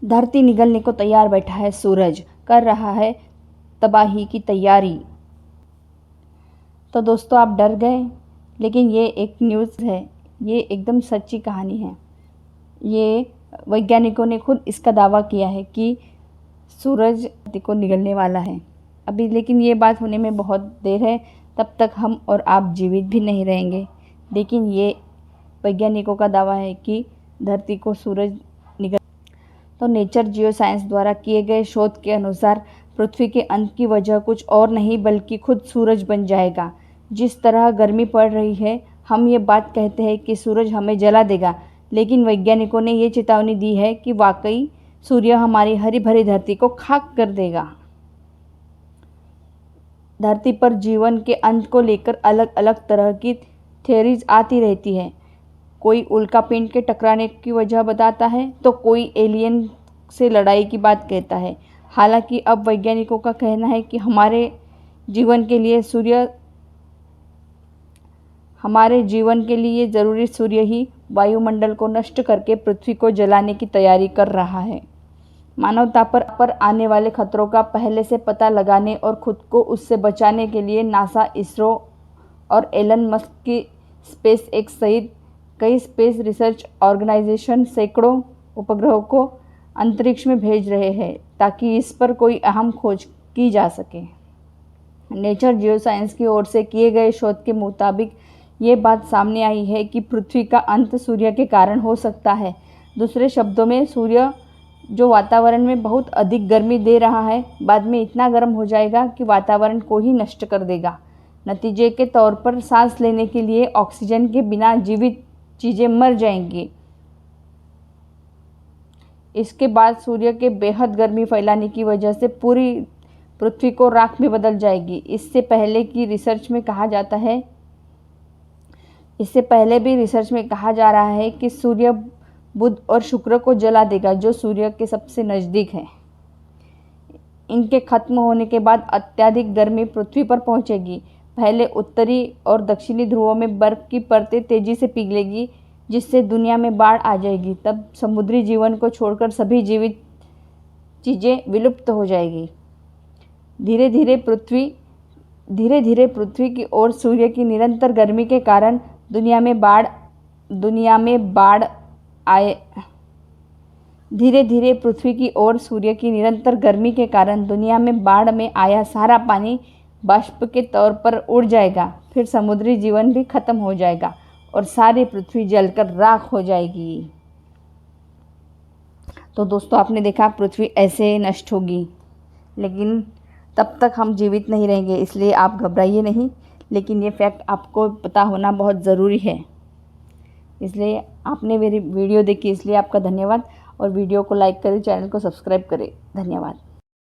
धरती निगलने को तैयार बैठा है सूरज, कर रहा है तबाही की तैयारी। तो दोस्तों आप डर गए, लेकिन ये एक न्यूज़ है, ये एकदम सच्ची कहानी है। ये वैज्ञानिकों ने खुद इसका दावा किया है कि सूरज धरती को निगलने वाला है अभी, लेकिन ये बात होने में बहुत देर है, तब तक हम और आप जीवित भी नहीं रहेंगे। लेकिन ये वैज्ञानिकों का दावा है कि धरती को सूरज निगल। तो नेचर जियो साइंस द्वारा किए गए शोध के अनुसार पृथ्वी के अंत की वजह कुछ और नहीं बल्कि खुद सूरज बन जाएगा। जिस तरह गर्मी पड़ रही है, हम ये बात कहते हैं कि सूरज हमें जला देगा, लेकिन वैज्ञानिकों ने ये चेतावनी दी है कि वाकई सूर्य हमारी हरी भरी धरती को खाक कर देगा। धरती पर जीवन के अंत को लेकर अलग अलग तरह की थ्योरीज आती रहती है। कोई उल्कापिंड के टकराने की वजह बताता है, तो कोई एलियन से लड़ाई की बात कहता है। हालांकि अब वैज्ञानिकों का कहना है कि हमारे जीवन के लिए ज़रूरी सूर्य ही वायुमंडल को नष्ट करके पृथ्वी को जलाने की तैयारी कर रहा है। मानवता पर आने वाले खतरों का पहले से पता लगाने और खुद को उससे बचाने के लिए नासा, इसरो और एलन मस्क की स्पेस एक्स सहित कई स्पेस रिसर्च ऑर्गेनाइजेशन सैकड़ों उपग्रहों को अंतरिक्ष में भेज रहे हैं ताकि इस पर कोई अहम खोज की जा सके। नेचर जियो साइंस की ओर से किए गए शोध के मुताबिक ये बात सामने आई है कि पृथ्वी का अंत सूर्य के कारण हो सकता है। दूसरे शब्दों में, सूर्य जो वातावरण में बहुत अधिक गर्मी दे रहा है, बाद में इतना गर्म हो जाएगा कि वातावरण को ही नष्ट कर देगा। नतीजे के तौर पर सांस लेने के लिए ऑक्सीजन के बिना जीवित चीज़ें मर जाएंगी। इसके बाद सूर्य के बेहद गर्मी फैलाने की वजह से पूरी पृथ्वी को राख में बदल जाएगी। इससे पहले भी रिसर्च में कहा जा रहा है कि सूर्य बुध और शुक्र को जला देगा, जो सूर्य के सबसे नज़दीक है। इनके खत्म होने के बाद अत्यधिक गर्मी पृथ्वी पर पहुंचेगी। पहले उत्तरी और दक्षिणी ध्रुवों में बर्फ की परतें तेजी से पिघलेगी, जिससे दुनिया में बाढ़ आ जाएगी। तब समुद्री जीवन को छोड़कर सभी जीवित चीज़ें विलुप्त हो जाएगी। धीरे धीरे पृथ्वी की ओर सूर्य की निरंतर गर्मी के कारण दुनिया में बाढ़ में आया सारा पानी बाष्प के तौर पर उड़ जाएगा। फिर समुद्री जीवन भी खत्म हो जाएगा और सारी पृथ्वी जलकर राख हो जाएगी। तो दोस्तों आपने देखा, पृथ्वी ऐसे नष्ट होगी, लेकिन तब तक हम जीवित नहीं रहेंगे, इसलिए आप घबराइए नहीं। लेकिन ये फैक्ट आपको पता होना बहुत ज़रूरी है। इसलिए आपने मेरी वीडियो देखी, इसलिए आपका धन्यवाद। और वीडियो को लाइक करें, चैनल को सब्सक्राइब करें। धन्यवाद।